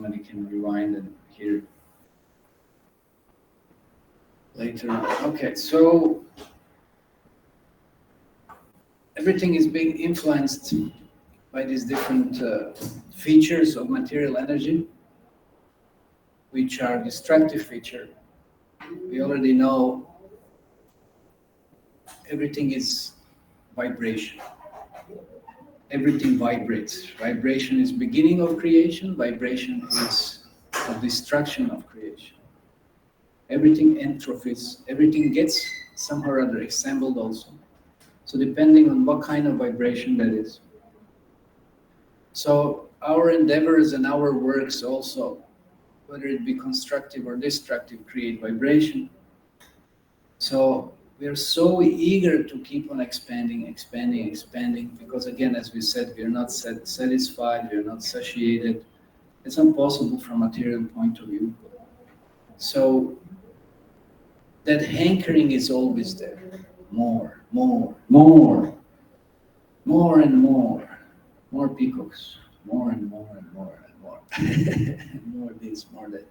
somebody can rewind and hear later. Okay, so everything is being influenced by these different features of material energy, which are destructive feature. We already know everything is vibration. Everything vibrates. Vibration is beginning of creation. Vibration is the destruction of creation. Everything entrophies. Everything gets somehow or other assembled also. So depending on what kind of vibration that is. So our endeavors and our works also, whether it be constructive or destructive, create vibration. So we are so eager to keep on expanding, because again, as we said, we are not satisfied, we are not satiated. It's impossible from a material point of view. So that hankering is always there. More and more. More peacocks. More and more and more and more. More this, more that.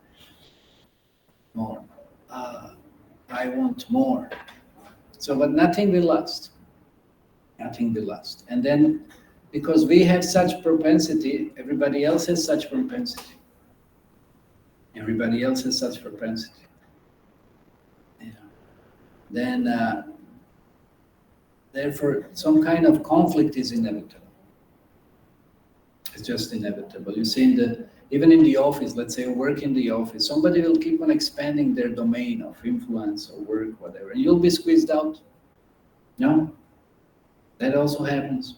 More. I want more. So, but nothing will last. Nothing will last. And then, because we have such propensity, everybody else has such propensity. Everybody else has such propensity. Yeah. Then, therefore, some kind of conflict is inevitable. It's just inevitable. You see, even in the office, let's say work in the office, somebody will keep on expanding their domain of influence or work, whatever, and you'll be squeezed out. No, that also happens.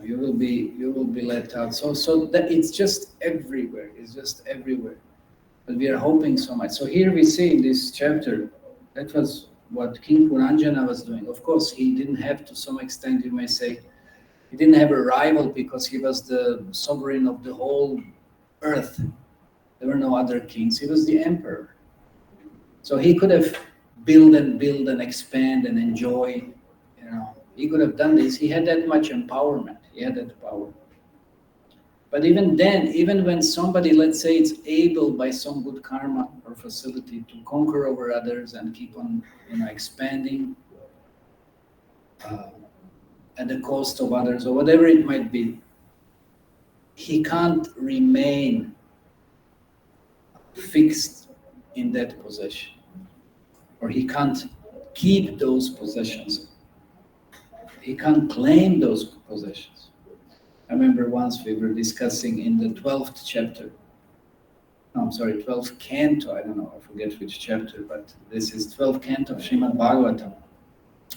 You will be let out. So that it's just everywhere. It's just everywhere. But we are hoping so much. So here we see in this chapter, that was what King Puranjana was doing. Of course, he didn't have, to some extent, you may say, he didn't have a rival because he was the sovereign of the whole earth. There were no other kings. He was the emperor. So he could have build and expand and enjoy. He could have done this. He had that much empowerment. He had that power. But even then, even when somebody, let's say, is able by some good karma or facility to conquer over others and keep on, expanding at the cost of others or whatever it might be, he can't remain fixed in that possession, or he can't keep those possessions. He can't claim those possessions. I remember once we were discussing in the 12th chapter, 12th canto, I don't know, I forget which chapter, but this is 12th canto of Srimad Bhagavatam.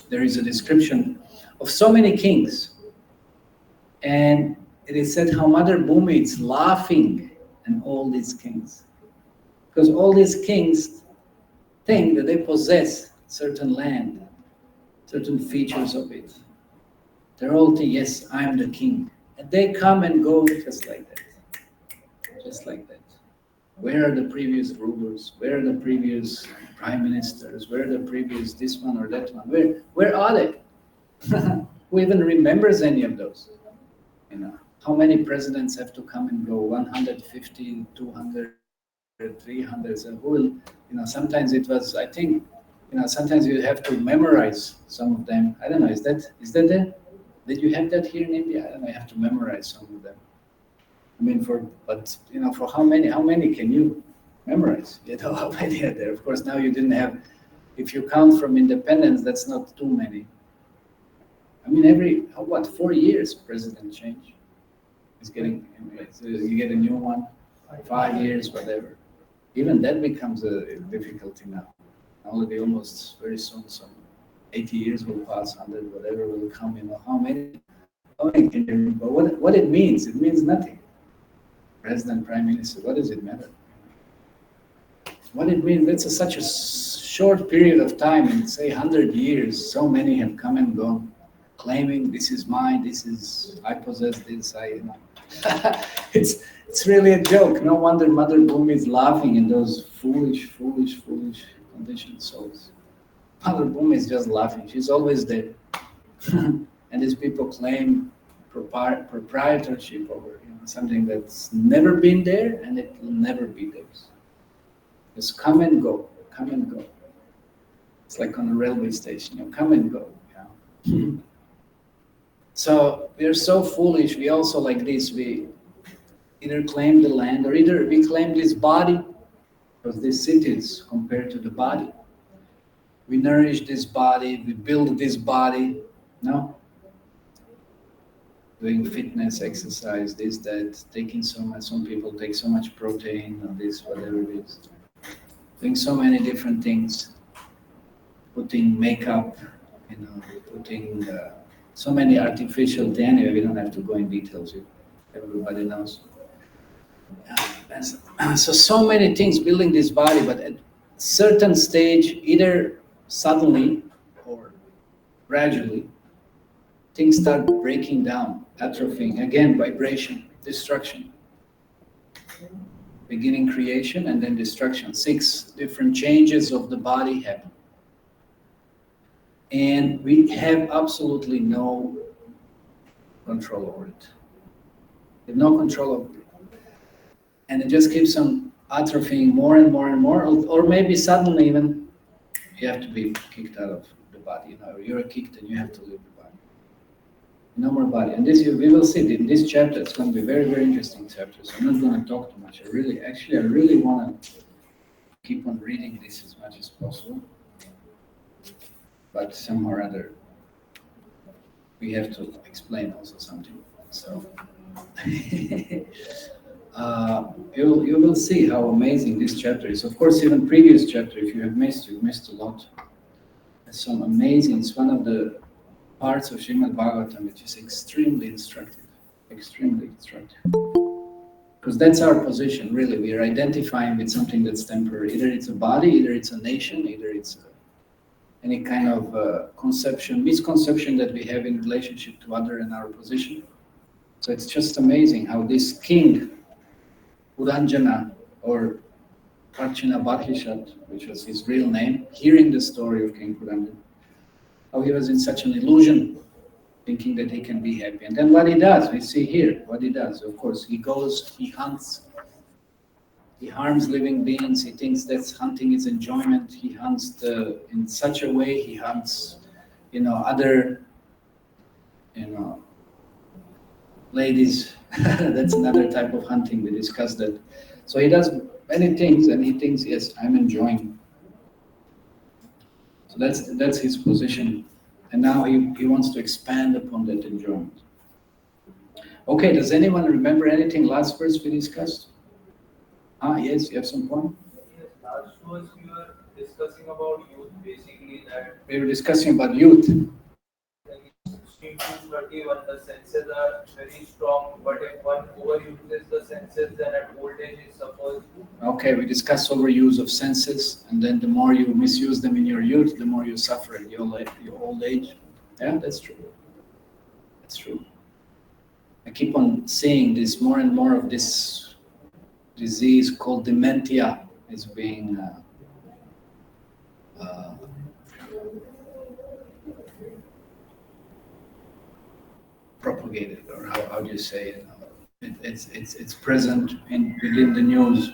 There is a description of so many kings. And it is said how Mother Bhumi is laughing at all these kings. Because all these kings think that they possess certain land, certain features of it. They're all thinking, yes, I'm the king. And they come and go just like that. Just like that. Where are the previous rulers? Where are the previous prime ministers? Where are the previous this one or that one? Where are they? Who even remembers any of those? How many presidents have to come and go? 150, 200, 300. And who will, sometimes it was, I think, sometimes you have to memorize some of them. I don't know, is that there? Did you have that here in India? I don't know, you have to memorize some of them. I mean, for how many can you memorize? How many are there? Of course, now you didn't have, if you count from independence, that's not too many. I mean, 4 years president change. You get a new one, 5 years, whatever. Even that becomes a difficulty now. Already almost very soon, some 80 years will pass, 100, whatever will come, how many can you remember? What it means? It means nothing. President, Prime Minister, what does it matter? What it means, that's such a short period of time, in say 100 years, so many have come and gone, claiming this is mine, I possess this, It's really a joke. No wonder Mother Bhumi is laughing in those foolish conditioned souls. Mother Bhumi is just laughing. She's always there. And these people claim proprietorship over something that's never been there, and it will never be theirs. Just come and go, come and go. It's like on a railway station, come and go. So we're so foolish. We also like this. We either claim the land, or either we claim this body, because this cities compared to the body. We nourish this body, we build this body, no? Doing fitness, exercise, this, that, taking so much, some people take so much protein or this, whatever it is. Doing so many different things, putting makeup, putting so many artificial things. Anyway, we don't have to go in details, everybody knows. So many things building this body, but at certain stage, either suddenly or gradually, things start breaking down, atrophying, again, vibration, destruction. Beginning creation and then destruction. 6 different changes of the body happen. And we have absolutely no control over it. We have no control over it. And it just keeps on atrophying more and more and more, or maybe suddenly even you have to be kicked out of the body. You're kicked and you have to leave the body. No more body. And this we will see in this chapter. It's going to be a very, very interesting chapter. So I'm not going to talk too much. I really want to keep on reading this as much as possible. But somehow or other, we have to explain also something. So you will see how amazing this chapter is. Of course, even previous chapter, if you have missed, you've missed a lot. It's some amazing. It's one of the parts of Srimad Bhagavatam which is extremely instructive. Extremely instructive. Because that's our position, really. We are identifying with something that's temporary. Either it's a body, either it's a nation, either it's any kind of misconception that we have in relationship to other and our position. So it's just amazing how this king, Puranjana, or Prachina Bhahishat, which was his real name, hearing the story of King Puranjana, how he was in such an illusion, thinking that he can be happy. And then what he does, we see here, what he does. Of course, he goes, he hunts, he harms living beings, he thinks that hunting is enjoyment, he hunts in such a way, he hunts, other, ladies. That's another type of hunting, we discussed that. So he does many things and he thinks, yes, I'm enjoying. So that's his position. And now he wants to expand upon that enjoyment. Okay, does anyone remember anything last verse we discussed? Yes, you have some point? Yes, last verse we were discussing about youth, basically that... We were discussing about youth. 16 to 31, the senses are very strong, but if one overuses the senses, then at old age it suffers. Okay, we discussed overuse of senses, and then the more you misuse them in your youth, the more you suffer in your old age. Yeah, that's true. That's true. I keep on seeing this more and more of this disease called dementia is being propagated, or how do you say it? It's present within the news.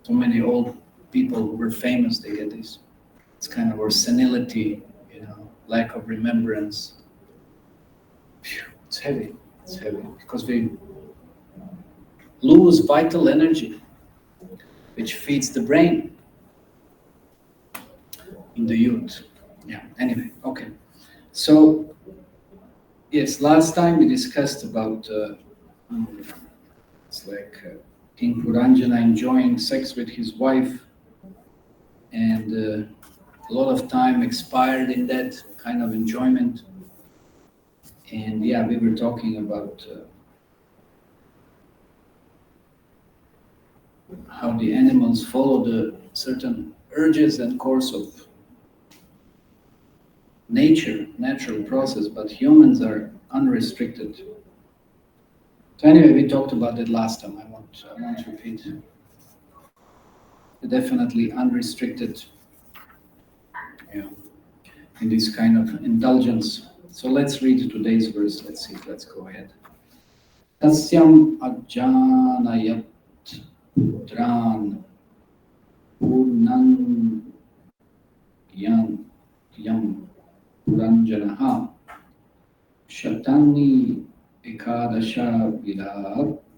So many old people who were famous, they get this. It's kind of our senility, lack of remembrance. It's heavy. It's heavy because we lose vital energy, which feeds the brain in the youth. Yeah. Anyway, okay. So. Yes, last time we discussed about King Puranjana enjoying sex with his wife, and a lot of time expired in that kind of enjoyment. And yeah, we were talking about how the animals follow the certain urges and course of natural process, but humans are unrestricted. So anyway, we talked about it last time. I won't repeat. Definitely unrestricted, in this kind of indulgence So let's read today's verse. Let's see. Let's go ahead. Tasyam ajjanayat putran purnam yam puranjanaha shatani ekadasha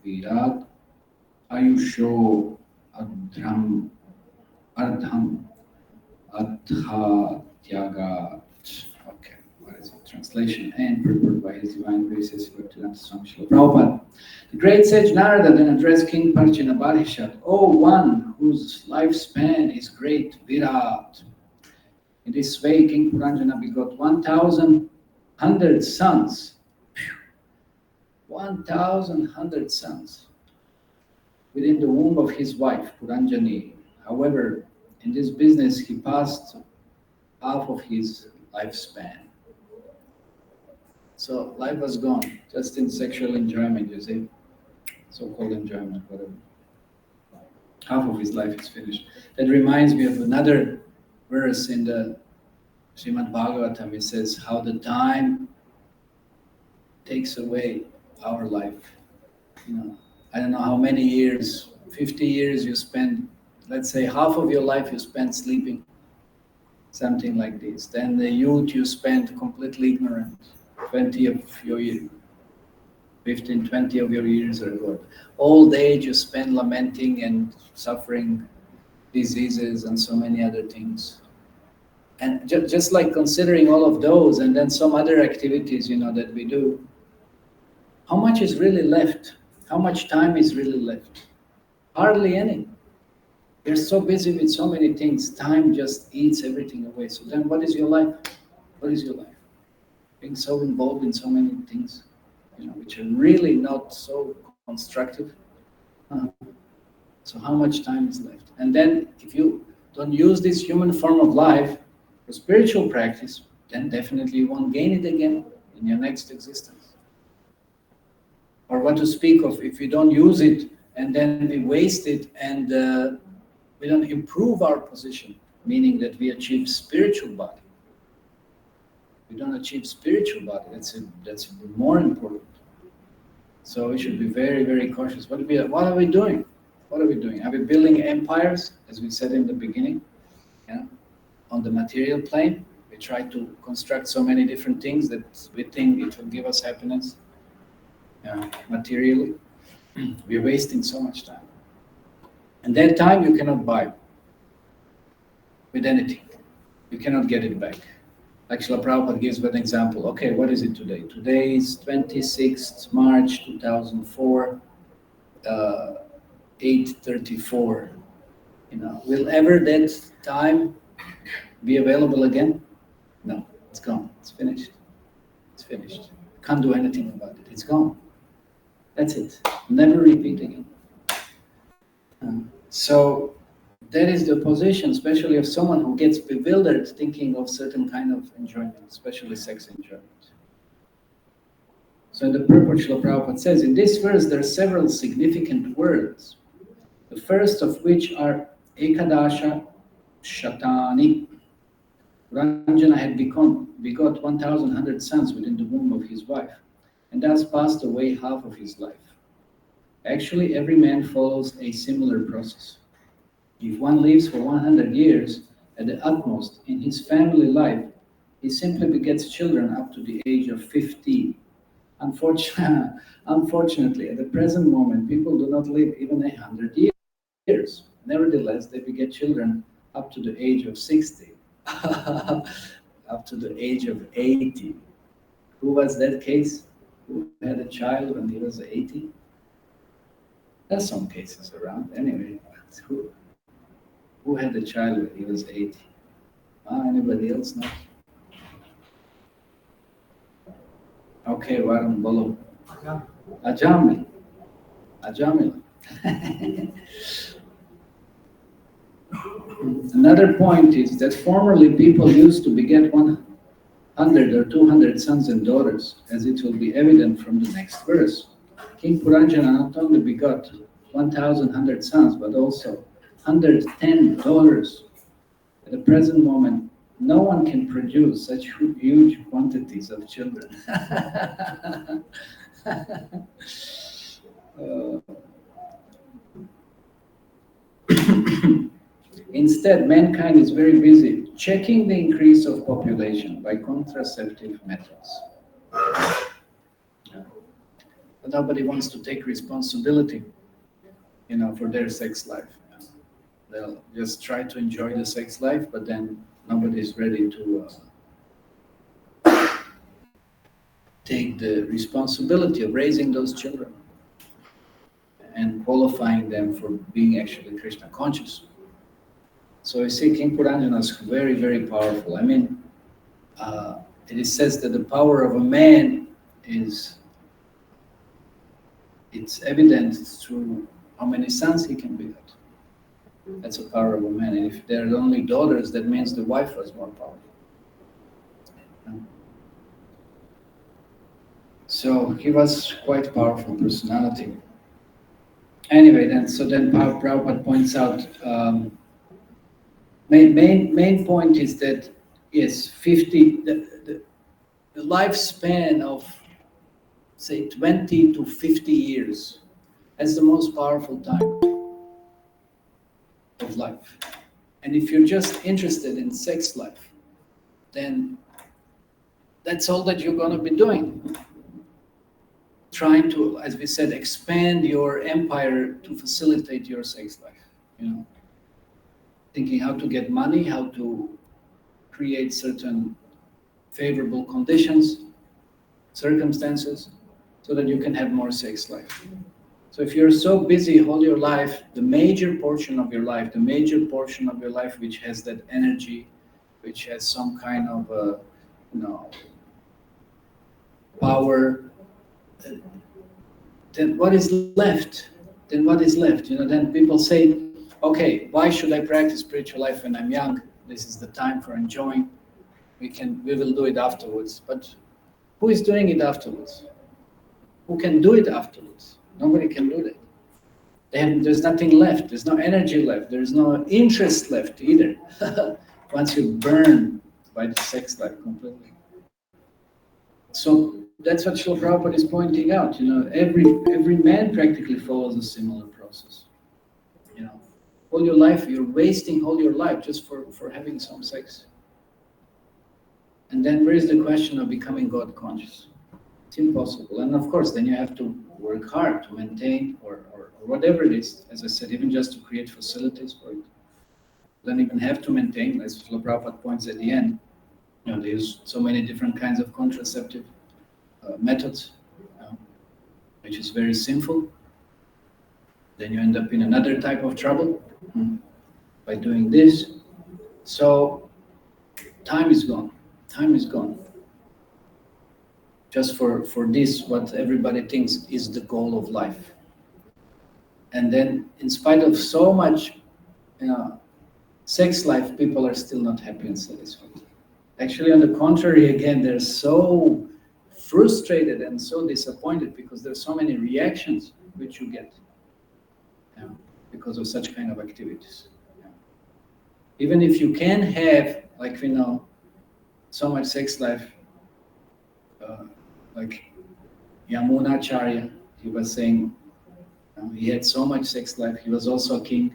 virat ayusho ardham adha tyagat. Okay, what is it? Translation and prepared by His Divine Graces Bhaktivedanta Swami Srila Prabhupada. The great sage Narada then addressed King Parjana Bharishat, O one whose lifespan is great, Virat. In this way, King Puranjana begot 1,100 sons. 1,100 sons within the womb of his wife, Puranjani. However, in this business, he passed half of his lifespan. So life was gone, just in sexual enjoyment, you see, so-called enjoyment, whatever. Half of his life is finished. That reminds me of another verse in the Srimad Bhagavatam. It says how the time takes away our life. You know, I don't know how many years, 50 years you spend, let's say half of your life you spend sleeping, something like this. Then the youth you spend completely ignorant, 20 of your years, 15, 20 of your years are gone. Old age you spend lamenting and suffering diseases and so many other things. And just like considering all of those and then some other activities, you know, that we do, how much is really left? How much time is really left? Hardly any. You're so busy with so many things, time just eats everything away. So then what is your life? What is your life? Being so involved in so many things, you know, which are really not so constructive. So how much time is left? And then if you don't use this human form of life for spiritual practice, then definitely you won't gain it again in your next existence. Or what to speak of if we don't use it and then we waste it and we don't improve our position, meaning that we achieve spiritual body. We don't achieve spiritual body, that's more important. So we should be very, very cautious. What are we doing? What are we doing? Are we building empires, as we said in the beginning, on the material plane? We try to construct so many different things that we think it will give us happiness materially. We're wasting so much time. And that time you cannot buy with anything. You cannot get it back. Like Srila Prabhupada gives an example. Okay, what is it today? Today is 26th March 2004, 8:34. You know, will ever that time be available again? No, it's gone. It's finished. It's finished. Can't do anything about it. It's gone. That's it. Never repeat again. So that is the position, especially of someone who gets bewildered thinking of certain kind of enjoyment, especially sex enjoyment. So in the purport, Srila Prabhupada says, in this verse there are several significant words. The first of which are Ekadasha Shatani. Ranjana had begot 1,100 sons within the womb of his wife, and thus passed away half of his life. Actually, every man follows a similar process. If one lives for 100 years, at the utmost in his family life, he simply begets children up to the age of 50. Unfortunately, at the present moment, people do not live even 100 years. Nevertheless, they beget children up to the age of 60, up to the age of 80. Who was that case? Who had a child when he was 80? There's some cases around. Anyway, who had a child when he was 80? Anybody else know? Okay, Varun Bolo. Ajamil. Another point is that formerly people used to beget 100 or 200 sons and daughters, as it will be evident from the next verse. King Puranjana not only begot 1,100 sons, but also 110 daughters. At the present moment, no one can produce such huge quantities of children. Instead, mankind is very busy checking the increase of population by contraceptive methods. But nobody wants to take responsibility, for their sex life. They'll just try to enjoy the sex life, but then nobody is ready to take the responsibility of raising those children and qualifying them for being actually Krishna conscious. So you see, King Puranjana is very, very powerful. I mean, it says that the power of a man it's evident through how many sons he can beget. That's the power of a man. And if there are only daughters, that means the wife was more powerful. So he was quite a powerful personality. Anyway, then Prabhupada points out, main point is that, yes, the lifespan of, say, 20 to 50 years, that's the most powerful time of life. And if you're just interested in sex life, then that's all that you're going to be doing. Trying to, as we said, expand your empire to facilitate your sex life. Thinking how to get money, how to create certain favorable conditions, circumstances, so that you can have more sex life. So if you're so busy all your life, the major portion of your life which has that energy, which has some kind of power, then what is left? Then people say, okay, why should I practice spiritual life when I'm young? This is the time for enjoying. We will do it afterwards. But who is doing it afterwards? Who can do it afterwards? Nobody can do that. There's nothing left. There's no energy left. There's no interest left either. Once you burn by the sex life completely. So that's what Srila Prabhupada is pointing out. Every man practically follows a similar process. All your life, you're wasting all your life just for having some sex. And then where is the question of becoming God conscious? It's impossible. And of course, then you have to work hard to maintain or whatever it is. As I said, even just to create facilities for it. You don't even have to maintain, as Srila Prabhupada points at the end. They use so many different kinds of contraceptive methods, which is very sinful. Then you end up in another type of trouble by doing this. So time is gone. Time is gone. Just for this, what everybody thinks is the goal of life. And then, in spite of so much, sex life, people are still not happy and satisfied. Actually, on the contrary, again, they're so frustrated and so disappointed because there's so many reactions which you get because of such kind of activities. Even if you can have, like we know, so much sex life, like Yamunacharya, he was saying, he had so much sex life, he was also a king,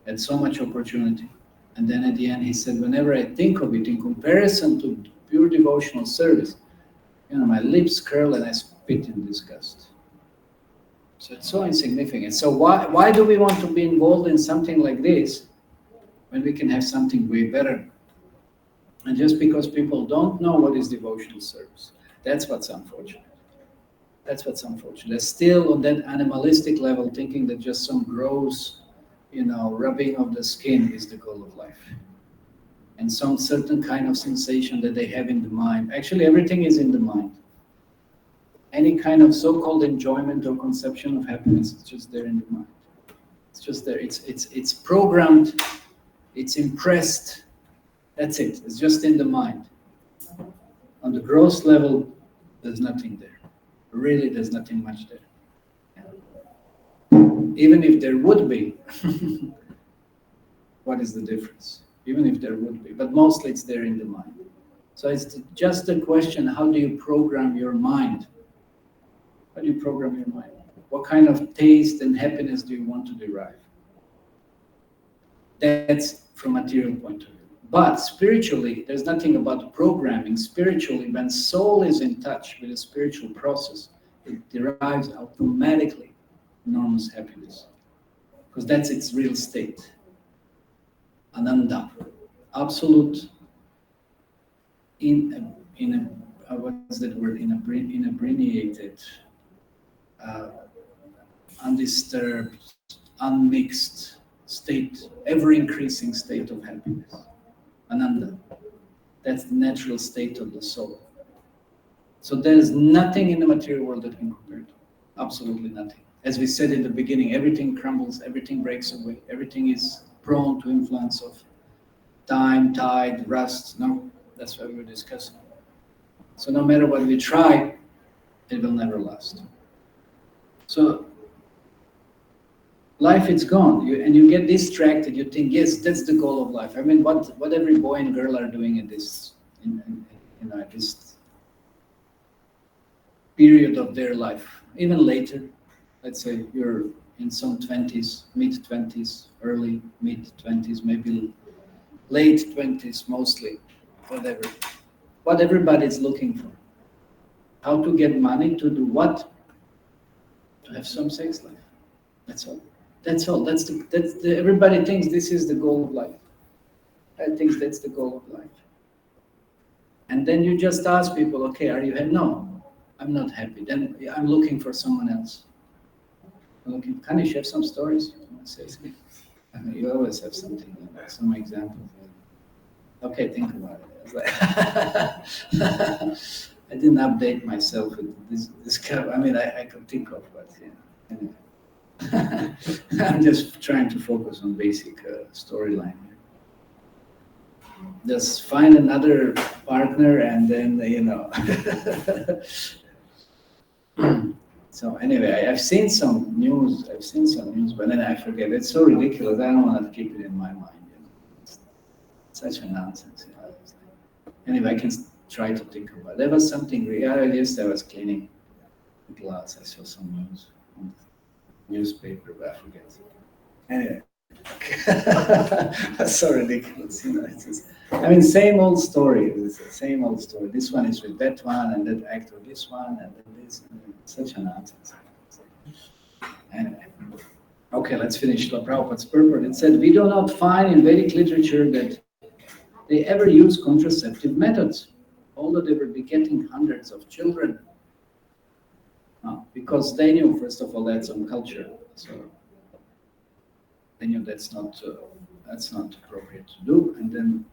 had so much opportunity. And then at the end he said, whenever I think of it in comparison to pure devotional service, my lips curl and I spit in disgust. So it's so insignificant. So why do we want to be involved in something like this when we can have something way better? And just because people don't know what is devotional service, that's what's unfortunate. That's what's unfortunate. They're still on that animalistic level thinking that just some gross, rubbing of the skin is the goal of life. And some certain kind of sensation that they have in the mind. Actually, everything is in the mind. Any kind of so-called enjoyment or conception of happiness is just there in the mind. It's just there. It's programmed. It's impressed. That's it. It's just in the mind. On the gross level, there's nothing there. Really, there's nothing much there. Even if there would be, what is the difference? even if there would be, but mostly it's there in the mind. So it's just a question, how do you program your mind? How do you program your mind? What kind of taste and happiness do you want to derive? That's from material point of view. But spiritually, there's nothing about programming. Spiritually, when soul is in touch with a spiritual process, it derives automatically enormous happiness. Because that's its real state. Ananda. Absolute, what's that word? Inebriated, undisturbed, unmixed state, ever-increasing state of happiness. Ananda. That's the natural state of the soul. So there's nothing in the material world that can compare to. Absolutely nothing. As we said in the beginning, everything crumbles, everything breaks away, everything is prone to influence of time, tide, rust. No, that's what we were discussing. So no matter what we try, it will never last. So life is gone, and you get distracted. You think, yes, that's the goal of life. I mean, what every boy and girl are doing in this, at this period of their life, even later. Let's say you're in some 20s, mid-20s, early mid-20s, maybe late 20s, mostly, whatever. What everybody's looking for. How to get money to do what? To have some sex life. That's all. That's all. Everybody thinks this is the goal of life. I think that's the goal of life. And then you just ask people, okay, are you happy? No, I'm not happy. Then I'm looking for someone else. Can you share some stories? I mean, you always have something, some examples. Okay, think about it. I didn't update myself with this kind of, I mean, I could think of, but anyway. I'm just trying to focus on basic storyline. Just find another partner and then, So anyway, I've seen some news, but then I forget. It's so ridiculous. I don't want to keep it in my mind. It's such a nonsense. Anyway, I can try to think about it. There was something. Yes, I was cleaning glass. I saw some news on the newspaper, but I forget. Anyway, that's so ridiculous. It's just, I mean, same old story. It's the same old story. This one is with that one, and that actor this one, and then this. Such a nonsense. Anyway, okay, let's finish Prabhupada's purport. It said, we do not find in Vedic literature that they ever use contraceptive methods, although they were begetting hundreds of children. Because they knew, first of all, that's on culture. So they knew that's not appropriate to do. And then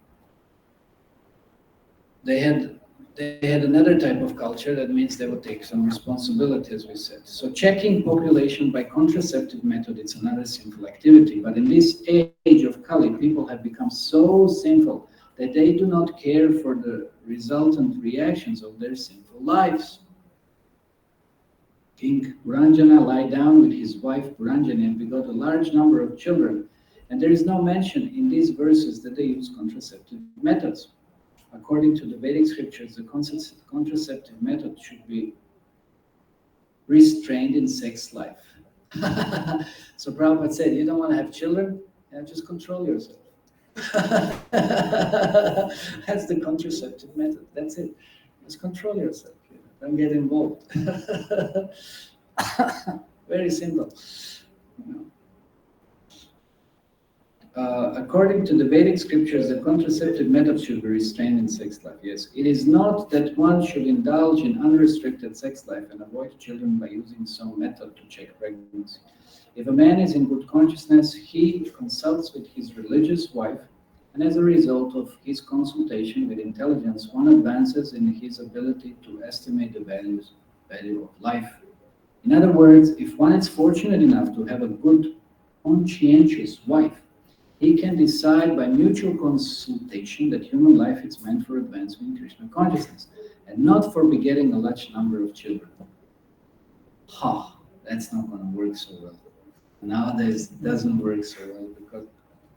they had another type of culture that means they would take some responsibility, as we said. So checking population by contraceptive method, it's another sinful activity. But in this age of Kali, people have become so sinful that they do not care for the resultant reactions of their sinful lives. King Puranjana lay down with his wife Puranjani and begot a large number of children. And there is no mention in these verses that they use contraceptive methods. According to the Vedic scriptures, the contraceptive method should be restrained in sex life. So Prabhupada said, you don't want to have children? Just control yourself. That's the contraceptive method. That's it. Just control yourself. Don't get involved. Very simple. According to the Vedic scriptures, the contraceptive method should be restrained in sex life. Yes, it is not that one should indulge in unrestricted sex life and avoid children by using some method to check pregnancy. If a man is in good consciousness, he consults with his religious wife, and as a result of his consultation with intelligence, one advances in his ability to estimate the value of life. In other words, if one is fortunate enough to have a good, conscientious wife, he can decide by mutual consultation that human life is meant for advancement in Krishna consciousness, and not for begetting a large number of children. That's not going to work so well. Nowadays, it doesn't work so well, because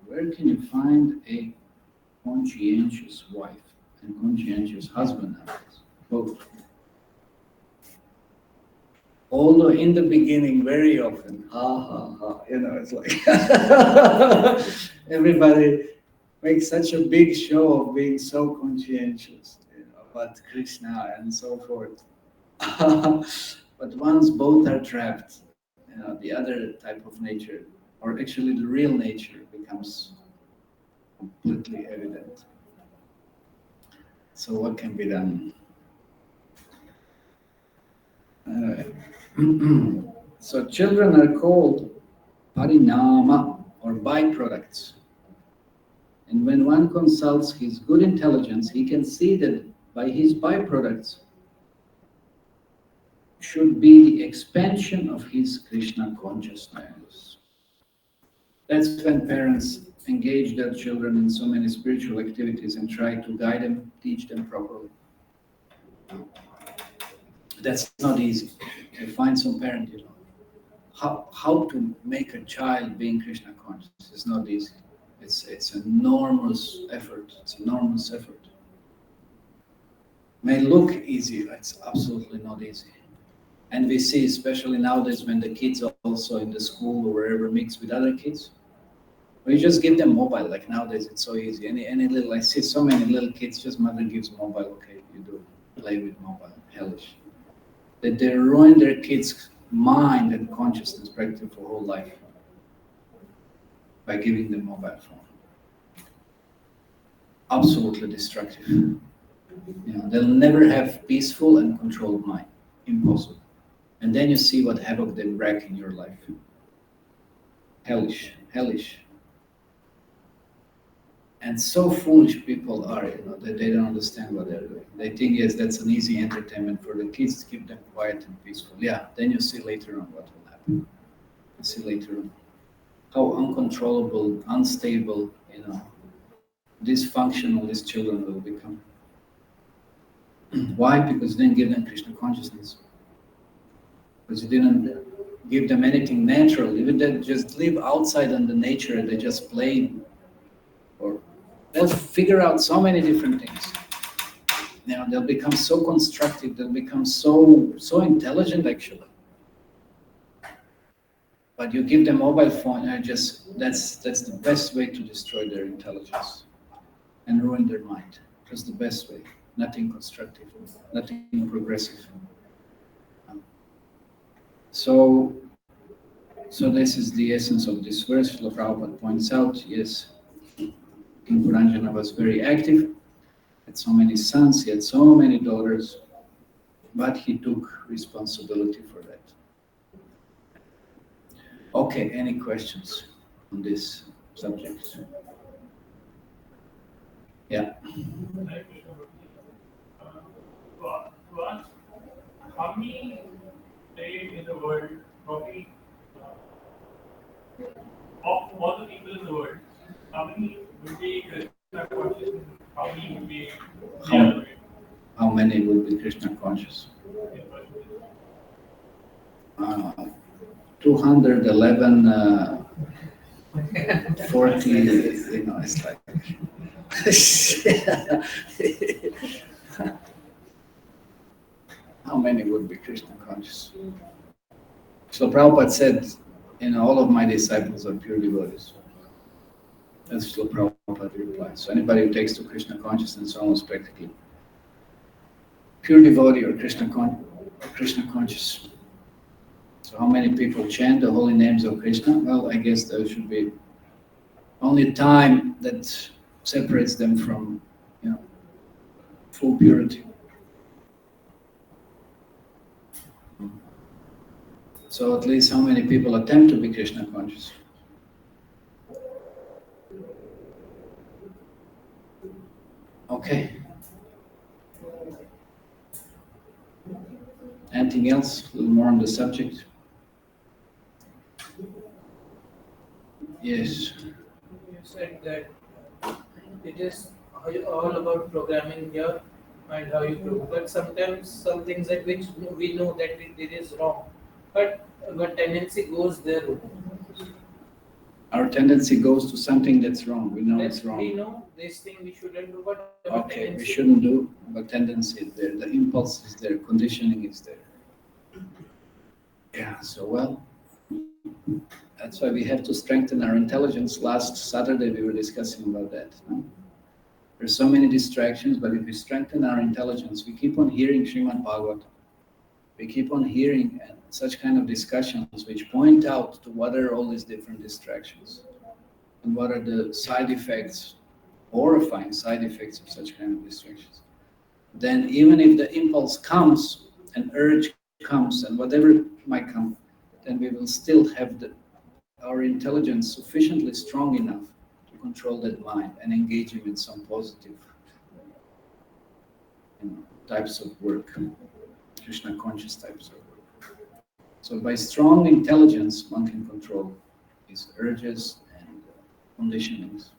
where can you find a conscientious wife and conscientious husband nowadays, both. Although in the beginning, very often, it's like everybody makes such a big show of being so conscientious, about Krishna and so forth. But once both are trapped, the other type of nature, or actually the real nature, becomes completely evident. So what can be done? So children are called parinama, or byproducts. And when one consults his good intelligence, he can see that by his byproducts should be the expansion of his Krishna consciousness. That's when parents engage their children in so many spiritual activities and try to guide them, teach them properly. That's not easy. You find some parent, how to make a child being Krishna conscious is not easy. It's an enormous effort. It's enormous effort. May look easy, it's absolutely not easy. And we see, especially nowadays, when the kids are also in the school or wherever mix with other kids, we just give them mobile. Like nowadays, it's so easy. Any little, I see so many little kids, just mother gives mobile. Okay, you do play with mobile. Hellish. That they ruin their kids' mind and consciousness practically for whole life by giving them mobile phone. Absolutely destructive. They'll never have peaceful and controlled mind. Impossible. And then you see what havoc they wreak in your life. Hellish, hellish. And so foolish people are, that they don't understand what they're doing. They think, yes, that's an easy entertainment for the kids to keep them quiet and peaceful. Yeah, then you see later on what will happen. You see later on how uncontrollable, unstable, dysfunctional these children will become. Why? Because you didn't give them Krishna consciousness. Because you didn't give them anything natural. Even they just live outside on the nature, they just play, or they'll figure out so many different things. They'll become so constructive, they'll become so intelligent actually. But you give them mobile phone, and that's the best way to destroy their intelligence and ruin their mind. That's the best way. Nothing constructive, nothing progressive. So this is the essence of this verse. Srila Prabhupada points out, yes, King Puranjana was very active, had so many sons, he had so many daughters, but he took responsibility for that. Okay, any questions on this subject? Yeah. How many in the world, probably of all the people in the world, how many would be Krishna conscious and how many would be the other way? How many would be Krishna conscious? 211, 40, it's like... How many would be Krishna conscious? So Prabhupada said, all of my disciples are pure devotees. That's what Prabhupada replies. So anybody who takes to Krishna consciousness is almost practically pure devotee or Krishna conscious. So how many people chant the holy names of Krishna? Well, I guess there should be only time that separates them from, full purity. So at least how many people attempt to be Krishna conscious? Okay. Anything else? A little more on the subject? Yes. You said that it is all about programming your mind, how you grow. But sometimes some things that which we know that it is wrong, but tendency goes there. Our tendency goes to something that's wrong. We know it's wrong. We know this thing we shouldn't do, but okay, we shouldn't do, but tendency is there. The impulse is there. Conditioning is there. Yeah. So well, that's why we have to strengthen our intelligence. Last Saturday we were discussing about that. No? There's so many distractions, but if we strengthen our intelligence, we keep on hearing Srimad Bhagavatam. We keep on hearing such kind of discussions which point out to what are all these different distractions and what are the side effects, horrifying side effects of such kind of distractions. Then even if the impulse comes, an urge comes, and whatever might come, then we will still have our intelligence sufficiently strong enough to control that mind and engage him in some positive types of work, Krishna conscious types of work. So by strong intelligence, one can control his urges and conditionings.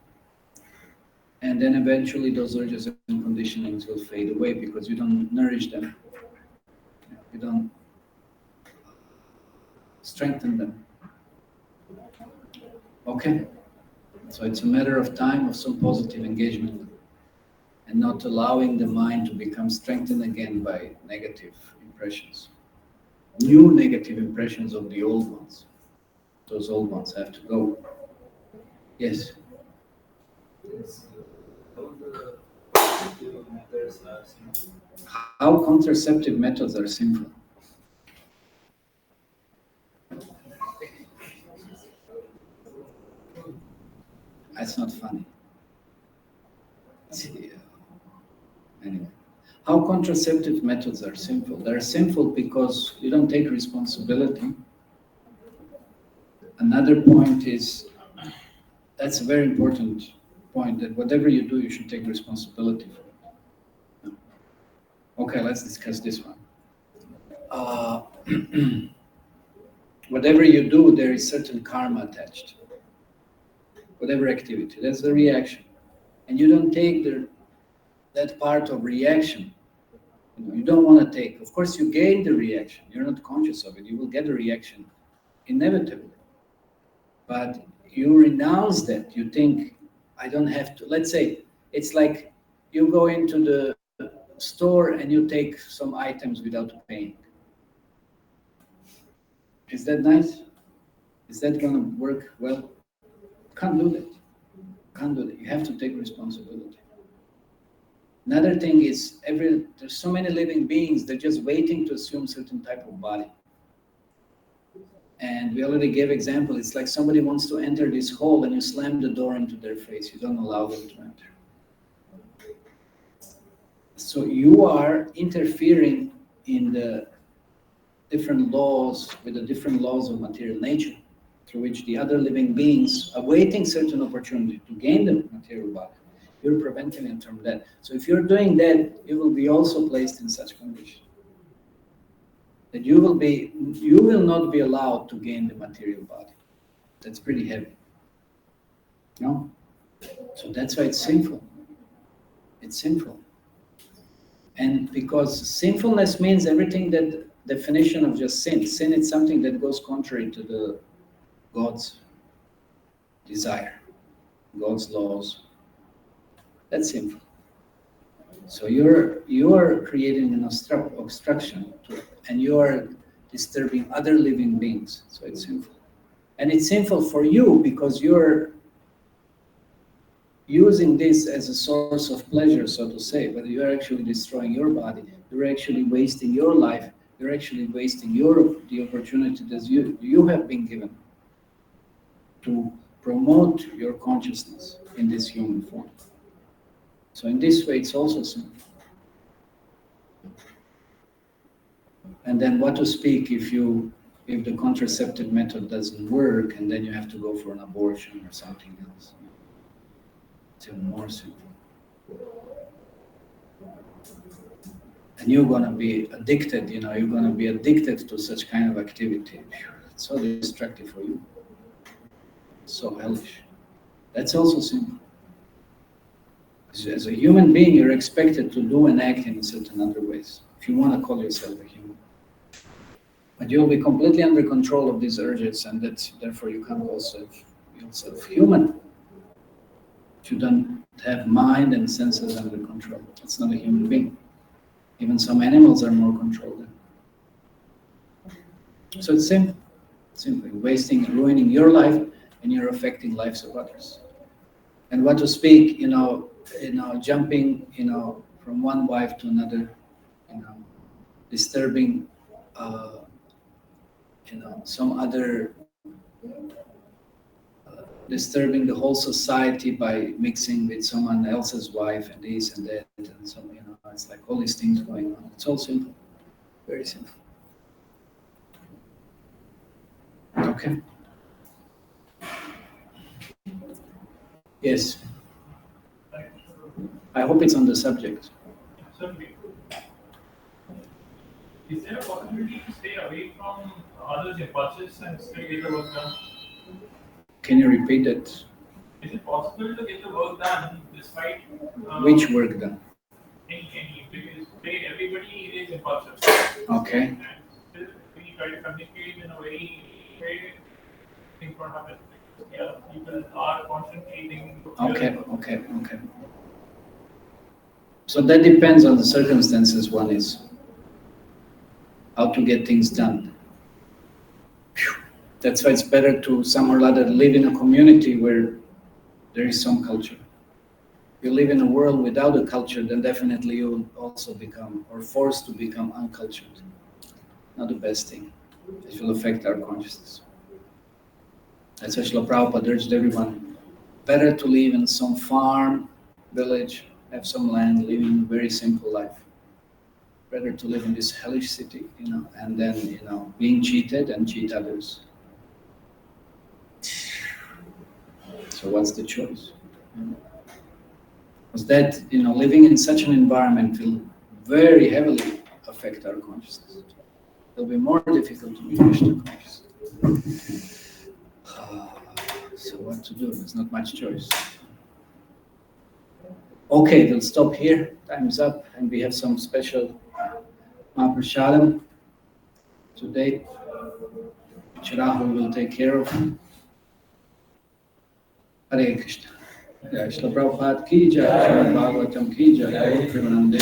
And then eventually those urges and conditionings will fade away because you don't nourish them. You don't strengthen them. Okay? So it's a matter of time of some positive engagement and not allowing the mind to become strengthened again by negative impressions. New negative impressions of the old ones. Those old ones have to go. Yes? How contraceptive methods are sinful? That's not funny. Anyway, how contraceptive methods are sinful? They're sinful because you don't take responsibility. Another point is, that's a very important point, that whatever you do, you should take responsibility for it. Okay, let's discuss this one. Whatever you do, there is certain karma attached. Whatever activity, that's the reaction. And you don't take that part of reaction. You don't want to take. Of course, you gain the reaction. You're not conscious of it. You will get a reaction inevitably. But you renounce that. You think, I don't have to. Let's say, it's like you go into the store and you take some items without paying. Is that nice? Is that going to work well? Can't do that. Can't do that. You have to take responsibility. Another thing is, there's so many living beings, they're just waiting to assume certain type of body. And we already gave example. It's like somebody wants to enter this hole and you slam the door into their face. You don't allow them to enter. So you are interfering in the different laws, with the different laws of material nature, through which the other living beings are waiting certain opportunity to gain the material body. You're preventing them from that. So if you're doing that, you will be also placed in such condition. That you will not be allowed to gain the material body. That's pretty heavy. No? So that's why it's sinful. It's sinful. And because sinfulness means everything that definition of just sin. Sin is something that goes contrary to the God's desire, God's laws. That's sinful. So you are creating an obstruction to it, and you are disturbing other living beings. So it's sinful. And it's sinful for you because you're using this as a source of pleasure, so to say, but you're actually destroying your body. You're actually wasting your life. You're actually wasting the opportunity that you have been given to promote your consciousness in this human form. So in this way, it's also sinful. And then what to speak if the contraceptive method doesn't work, and then you have to go for an abortion or something else? It's even more simple. And you're going to be addicted, you're going to be addicted to such kind of activity. It's so destructive for you. So hellish. That's also simple. As a human being, you're expected to do and act in certain other ways, if you want to call yourself a human. But you'll be completely under control of these urges, and therefore you can't also, yourself human. You don't have mind and senses under control. It's not a human being. Even some animals are more controlled. So it's simple. Simply wasting and ruining your life, and you're affecting lives of others. And what to speak, jumping, from one wife to another, disturbing, some other, disturbing the whole society by mixing with someone else's wife and this and that, and so, it's like all these things going on. It's all simple, very simple. Okay. Yes. I hope it's on the subject. Certainly. Is there a possibility to stay away from others' impulses and still get the work done? Can you repeat that? Is it possible to get the work done despite... Which work done? Any, because everybody is impulsive. Okay. And still, we try to communicate in a very things don't happen. Yeah, people are concentrating. Okay. So that depends on the circumstances one is. How to get things done. That's why it's better to some or other live in a community where there is some culture. If you live in a world without a culture, then definitely you'll also become, or forced to become, uncultured. Not the best thing. It will affect our consciousness. That's why Srila Prabhupada urged everyone, better to live in some farm, village, have some land, living a very simple life. Better to live in this hellish city, and then, being cheated and cheat others. So what's the choice? Because that, living in such an environment will very heavily affect our consciousness. It'll be more difficult to be Krishna conscious. So what to do? There's not much choice. Okay, we'll stop here. Time's up, and we have some special Mahaprashadam today, which Rahul will take care of. Hare Krishna. Jai Srila Prabhupada ki jai, Srimad Bhagavatam ki jai, Premanande.